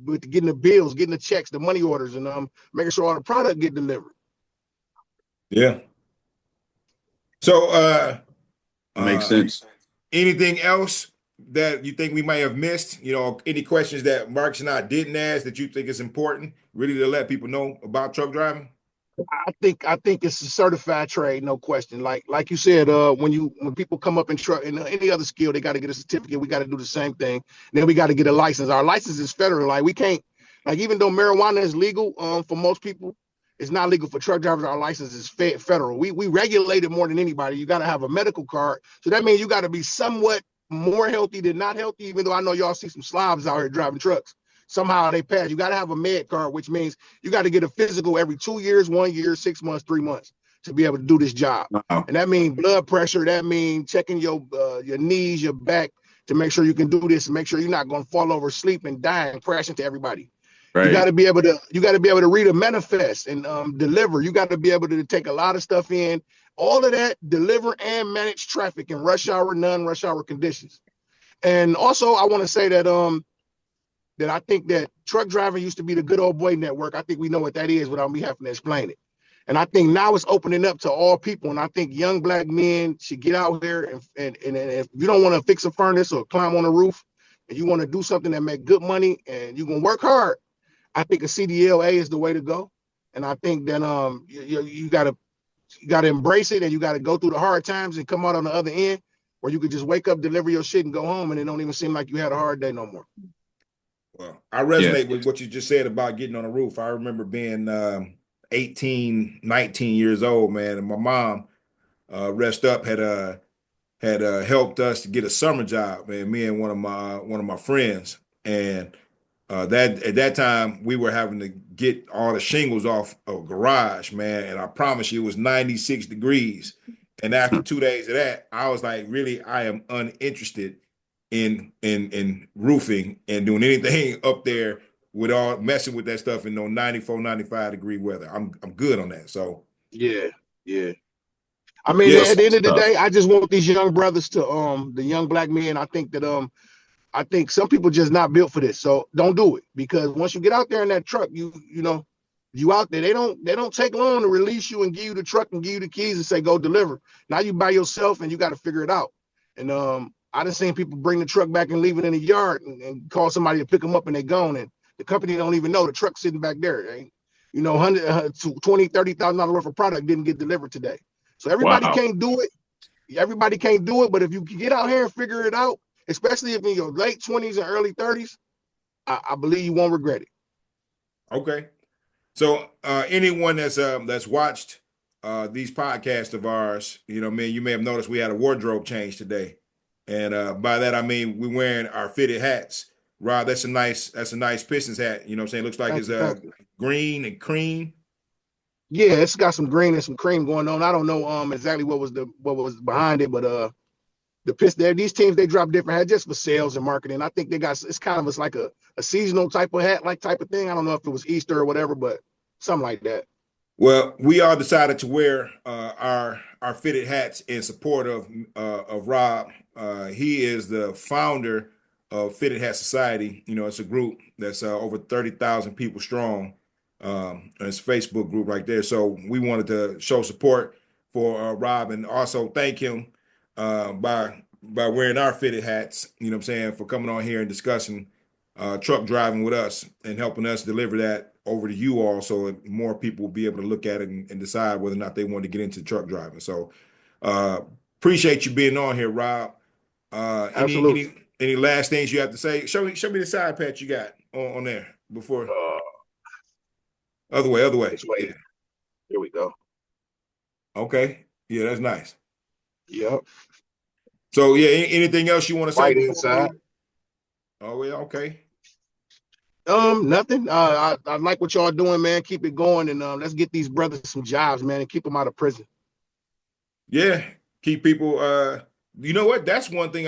C: with getting the bills, getting the checks, the money orders, and making sure all the product get delivered.
B: yeah. So,
A: Makes
B: uh,
A: sense.
B: anything else that you think we might have missed? Any questions that Marcus and I didn't ask that you think is important, really, to let people know about truck driving?
C: I think it's a certified trade, no question. Like you said, when people come up in truck and any other skill, they got to get a certificate. We got to do the same thing. And then we got to get a license. Our license is federal. Like we can't, like even though marijuana is legal, for most people, it's not legal for truck drivers. Our license is federal. We regulate it more than anybody. You got to have a medical card, so that means you got to be somewhat more healthy than not healthy. Even though I know y'all see some slobs out here driving trucks, somehow they pass. You got to have a med card, which means you got to get a physical every 2 years, 1 year, 6 months, 3 months to be able to do this job.
A: Wow.
C: And that means blood pressure. That means checking your knees, your back to make sure you can do this and make sure you're not going to fall over, sleep, and die and crash into everybody. You got
A: Right.
C: to be able to read a manifest and deliver. You got to be able to take a lot of stuff in, all of that, deliver and manage traffic in rush hour, non-rush hour conditions. And also, I want to say that I think that truck driving used to be the good old boy network. I think we know what that is without me having to explain it. And I think now it's opening up to all people. And I think young black men should get out here and if you don't want to fix a furnace or climb on a roof and you want to do something that make good money and you can work hard, I think a CDLA is the way to go. And I think that you gotta embrace it and you gotta go through the hard times and come out on the other end where you could just wake up, deliver your shit, and go home, and it don't even seem like you had a hard day no more.
B: Well, I
A: Yeah.
B: resonate with what you just said about getting on the roof. I remember being 18, 19 years old, man, and my mom, rest up, had helped us to get a summer job, man. Me and one of my friends, and that at that time we were having to get all the shingles off a garage, man. And I promise you, it was 96 degrees. And after 2 days of that, I was like, really, I am uninterested in roofing and doing anything up there with all messing with that stuff in no 94, 95 degree weather. I'm good on that. So
C: Yeah, yeah. I mean,
B: yes,
C: at the end of the
A: Tough.
C: day, I just want these young brothers to the young black men. I think some people just not built for this. So don't do it because once you get out there in that truck, you out there. They don't take long to release you and give you the truck and give you the keys and say go deliver. Now you by yourself and you got to figure it out. And I done seen people bring the truck back and leave it in the yard and call somebody to pick them up and they gone and the company don't even know the truck's sitting back there. Ain't 100 to 20 $30,000 worth of product didn't get delivered today. So everybody
A: Wow.
C: can't do it. Everybody can't do it, but if you get out here and figure it out, especially if in your late 20s and early 30s, I believe you won't regret it.
B: okay. So anyone that's watched these podcasts of ours, man, you may have noticed we had a wardrobe change today, and by that I mean we're wearing our fitted hats. Rob, that's a nice Pistons hat. You know what I'm saying? Looks like
C: Thank
B: it's
C: you, thank you.
B: green and cream.
C: Yeah, it's got some green and some cream going on. I don't know exactly what was behind it, but the piss there, these teams they drop different hats just for sales and marketing. I think they got it's kind of it's like a seasonal type of hat, like type of thing. I don't know if it was Easter or whatever, but something like that.
B: Well, we all decided to wear our fitted hats in support of Rob. He is the founder of Fitted Hat Society. It's a group that's over 30,000 people strong. And it's a Facebook group right there. So we wanted to show support for Rob and also thank him by wearing our fitted hats. You know what I'm saying, for coming on here and discussing truck driving with us and helping us deliver that over to you all so that more people will be able to look at it and decide whether or not they want to get into truck driving. So appreciate you being on here, Rob.
C: Absolutely.
B: Any last things you have to say? Show me the side patch you got on there before. Other way.
C: This way.
B: Yeah.
C: Here we go.
B: Okay. Yeah, that's nice.
C: Yep.
B: So yeah, anything else you want to say
C: Right
B: before
C: inside.
B: we? Oh yeah, okay.
C: Nothing. I like what y'all doing, man. Keep it going, and let's get these brothers some jobs, man, and keep them out of prison.
B: Yeah, keep people. You know what? That's one thing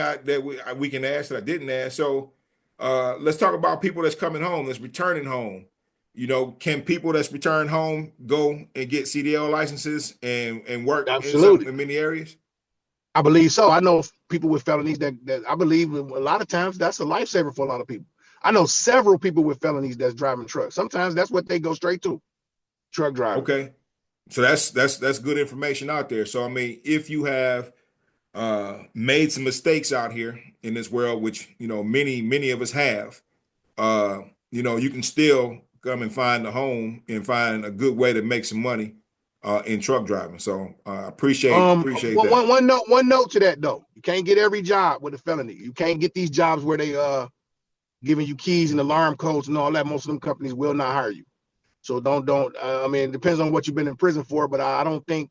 B: we can ask that I didn't ask. So, let's talk about people that's coming home, that's returning home. You know, can people that's returned home go and get CDL licenses and work
C: Absolutely.
B: in many areas?
C: I believe so. I know people with felonies that I believe a lot of times that's a lifesaver for a lot of people. I know several people with felonies that's driving trucks. Sometimes that's what they go straight to, truck driving.
B: Okay, so that's good information out there. So I mean, if you have made some mistakes out here in this world, which many of us have, uh, you can still come and find a home and find a good way to make some money in truck driving. So appreciate that.
C: One note to that though. You can't get every job with a felony. You can't get these jobs where they giving you keys and alarm codes and all that. Most of them companies will not hire you. So don't. I mean, it depends on what you've been in prison for, but I don't think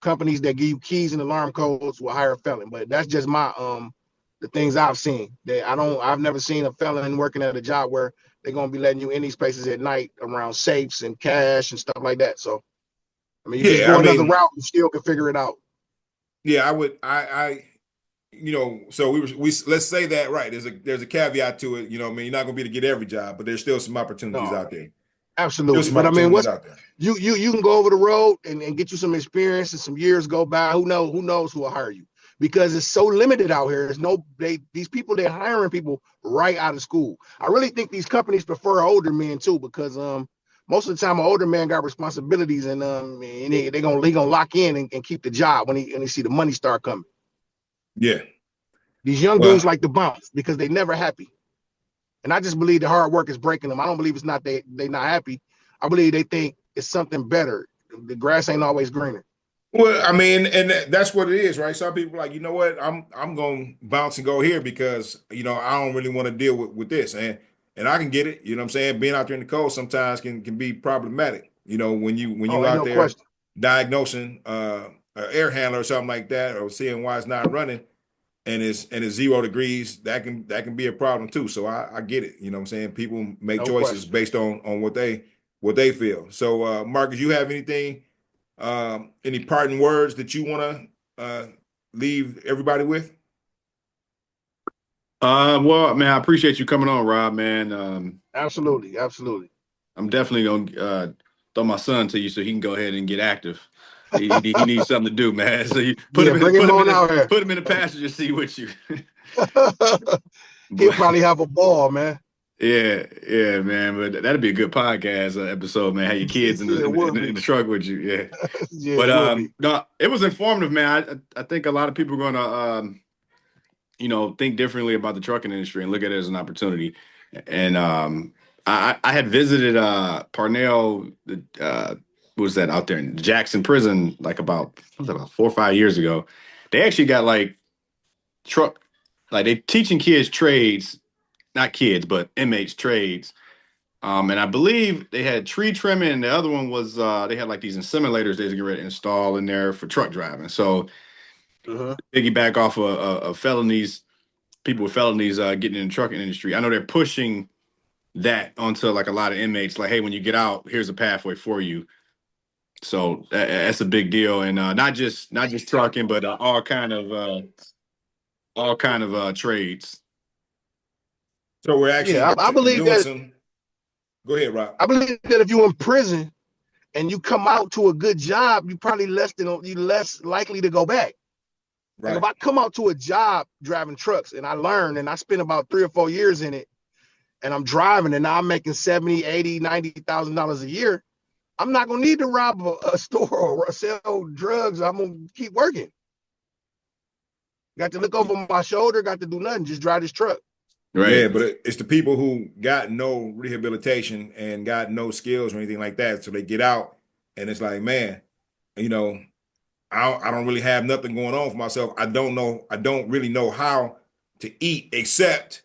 C: companies that give you keys and alarm codes will hire a felon. But that's just my the things I've seen. I've never seen a felon working at a job where they're gonna be letting you in these places at night around safes and cash and stuff like that. So I mean, you just
B: Yeah, I
C: go another
B: mean,
C: route and still can figure it out.
B: yeah, I would, so we let's say that right. There's a caveat to it. You know, what I mean, you're not gonna be able to get every job, but there's still some opportunities
C: No,
B: out there. There's
C: absolutely.
B: some
C: But I mean,
B: opportunities
C: what's
B: out there.
C: you can go over the road and get you some experience and some years go by. Who knows who will hire you? Because it's so limited out here. These people they're hiring people right out of school. I really think these companies prefer older men too, because most of the time an older man got responsibilities and they gonna lock in and keep the job when he see the money start coming.
B: Yeah.
C: These young
B: Well,
C: dudes like to bounce because they never happy. And I just believe the hard work is breaking them. I don't believe it's not they not happy. I believe they think it's something better. The grass ain't always greener.
B: Well, I mean, and that's what it is, right? Some people are like, you know what, I'm gonna bounce and go here because I don't really want to deal with this, and I can get it. You know what I'm saying? Being out there in the cold sometimes can be problematic. You know, when
C: Oh,
B: you
C: ain't
B: out
C: no
B: there
C: question.
B: diagnosing an air handler or something like that, or seeing why it's not running and it's 0 degrees, that can be a problem too. So I get it. You know what I'm saying? People make
C: No
B: choices
C: question.
B: based on what they feel. So Marcus, you have anything? Any parting words that you want to leave everybody with?
A: Well, man, I appreciate you coming on, Rob, man.
C: Absolutely. Absolutely.
A: I'm definitely gonna throw my son to you so he can go ahead and get active. He needs something to do, man. So you
C: Yeah, bring him on out here.
A: put him in the passenger seat with you.
C: He'll
A: But
C: probably have a ball, man.
A: yeah, man. But that'd be a good podcast episode, man. Have your kids in
C: Yeah, it would
A: in
C: be.
A: the truck with you, yeah.
C: Yeah,
A: But
C: it would be.
A: no, it was informative, man. I think a lot of people are gonna think differently about the trucking industry and look at it as an opportunity. And I had visited Parnell, what was that out there in Jackson Prison, like about 4 or 5 years ago. They actually got like truck, like they teaching kids trades, not kids, but inmates trades. And I believe they had tree trimming, and the other one was they had like these simulators they was getting ready to install in there for truck driving. So
C: Uh-huh.
A: piggyback off of felonies, people with felonies getting in the trucking industry. I know they're pushing that onto like a lot of inmates. Like, hey, when you get out, here's a pathway for you. So that's a big deal, and not just trucking, but all kind of trades.
B: So we're
C: Yeah,
B: actually
C: I believe
B: doing
C: that.
B: some. Go ahead, Rob.
C: I believe that if you're in prison and you come out to a good job, you less likely to go back. Like if
B: Right.
C: I come out to a job driving trucks and I learn and I spend about 3 or 4 years in it and I'm driving and now I'm making 70, 80, $90,000 a year, I'm not gonna need to rob a store or sell drugs. I'm gonna keep working. Got to look over my shoulder, got to do nothing, just drive this truck.
B: Yeah,
A: Right.
B: but it's the people who got no rehabilitation and got no skills or anything like that. So they get out and it's like, man, you know, I don't really have nothing going on for myself. I don't really know how to eat except,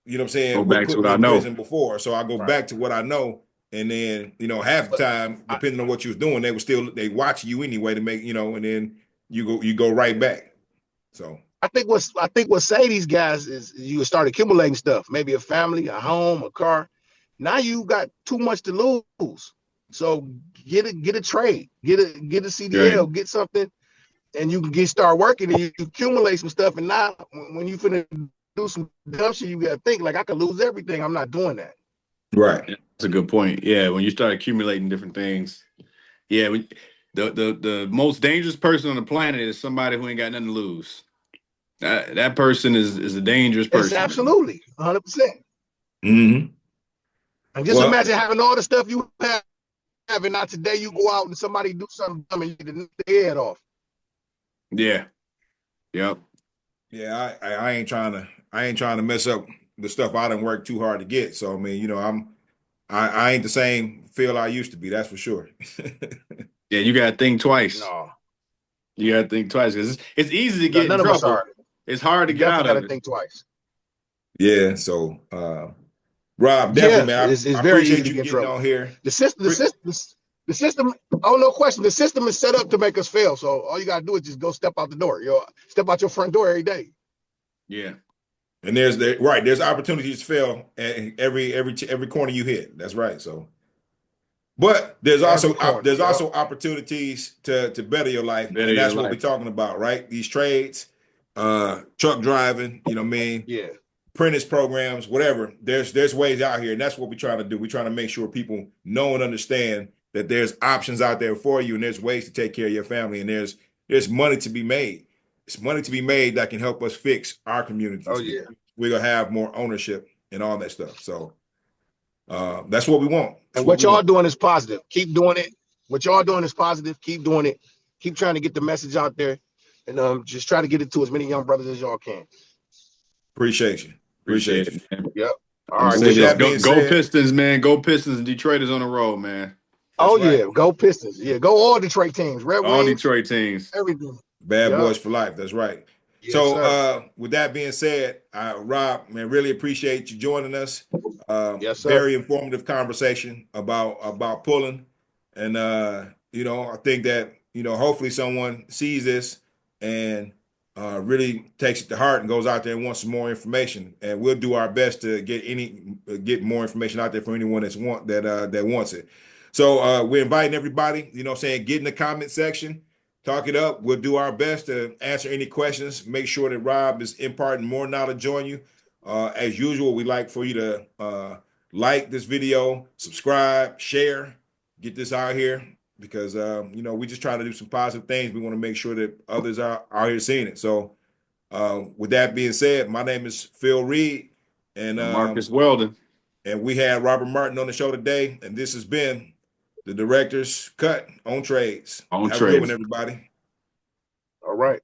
B: you know what I'm
A: Go
B: saying, what
A: back to
B: put
A: what
B: me
A: I
B: in
A: know.
B: prison before. So I go
C: Right.
B: back to what I know. And then, you know, half the
C: But
B: time,
C: I,
B: depending on what you was doing, they watch you anyway to make, you know, and then you go right back. So
C: I think what say these guys is you start accumulating stuff, maybe a family, a home, a car. Now you got too much to lose. So get a trade, get a
A: Right.
C: CDL, get something, and you can start working and you accumulate some stuff. And now when you finna do some dumb shit, you gotta think like I could lose everything. I'm not doing that.
B: right.
A: That's a good point. Yeah, when you start accumulating different things. Yeah, the most dangerous person on the planet is somebody who ain't got nothing to lose. That person is a dangerous
C: It's
A: person, man.
C: absolutely 100%.
B: Mm-hmm.
C: And just
B: Well,
C: imagine having all the stuff you have, and not today you go out and somebody do something dumb and you get the head off.
A: Yeah. Yep.
B: yeah, I ain't trying to mess up the stuff I done worked too hard to get. So I mean, you know, I ain't the same Phil I used to be, that's for sure.
A: Yeah, you gotta think twice.
C: No,
A: You gotta think twice because it's easy to
C: no,
A: get in
C: none of us
A: trouble.
C: are.
A: It's hard to
C: You
A: get out
C: definitely got
A: of
C: to
A: it.
C: think twice.
B: Yeah, so Rob, definitely,
C: Yeah,
B: man.
C: it's
B: I
C: very easy
B: appreciate
C: to
B: you
C: get in
B: getting
C: trouble.
B: on here.
C: The system, the system. Oh, no question. The system is set up to make us fail. So all you gotta do is just go step out the door. Step out your front door every day.
A: Yeah.
B: And there's opportunities to fail at every corner you hit. That's right. So, but
C: Every corner.
B: there's
C: Yep.
B: also opportunities to better your life,
A: Better
B: and
A: your
B: that's what we're
A: life.
B: talking about, right? These trades, truck driving, you know what I mean,
C: Yeah.
B: apprentice programs, whatever. There's ways out here, and that's what we're trying to do. We're trying to make sure people know and understand that there's options out there for you, and there's ways to take care of your family, and there's money to be made. It's money to be made that can help us fix our
C: Oh
B: communities
C: yeah.
B: because we're gonna have more ownership and all that stuff. So that's what we want. That's
C: And
B: what
C: what
B: we
C: y'all
B: want.
C: doing is positive. Keep doing it. What y'all doing is positive. Keep doing it. Keep trying to get the message out there, and just try to get it to as many young brothers as y'all can.
B: Appreciate you.
A: Appreciate
B: Appreciate you.
A: it, man.
C: Yep. All
A: I'm gonna
C: right,
A: say
B: With
C: for
A: this:
B: that
C: sure.
A: go
B: being
A: go
B: said,
A: Pistons, man. Go Pistons. And Detroit is on the road, man.
B: that's
C: Oh
B: right.
C: yeah, go Pistons. Yeah, go all Detroit teams. Red
A: All
C: Wings,
A: Detroit teams.
C: everything.
B: Bad
C: Yep.
B: boys for life. That's right.
C: Yes,
B: So,
C: sir.
B: with that being said, Rob, man, really appreciate you joining us.
C: Yes, sir.
B: Very informative conversation about pulling, and you know, I think that you know, hopefully, someone sees this and really takes it to heart and goes out there and wants some more information. And we'll do our best to get more information out there for anyone that wants it. So, we're inviting everybody. You know, what I'm saying, get in the comment section. Talk it up. We'll do our best to answer any questions. Make sure that Rob is imparting more knowledge on you. As usual, we like for you to like this video, subscribe, share, get this out here because you know we just try to do some positive things. We want to make sure that others are out here seeing it. So, with that being said, my name is Phil Reid, and
A: Marcus Weldon.
B: we had Robert Martin on the show today, and this has been the Director's Cut on Trades.
A: On
B: Have a good one,
A: trades.
B: everybody.
C: All right.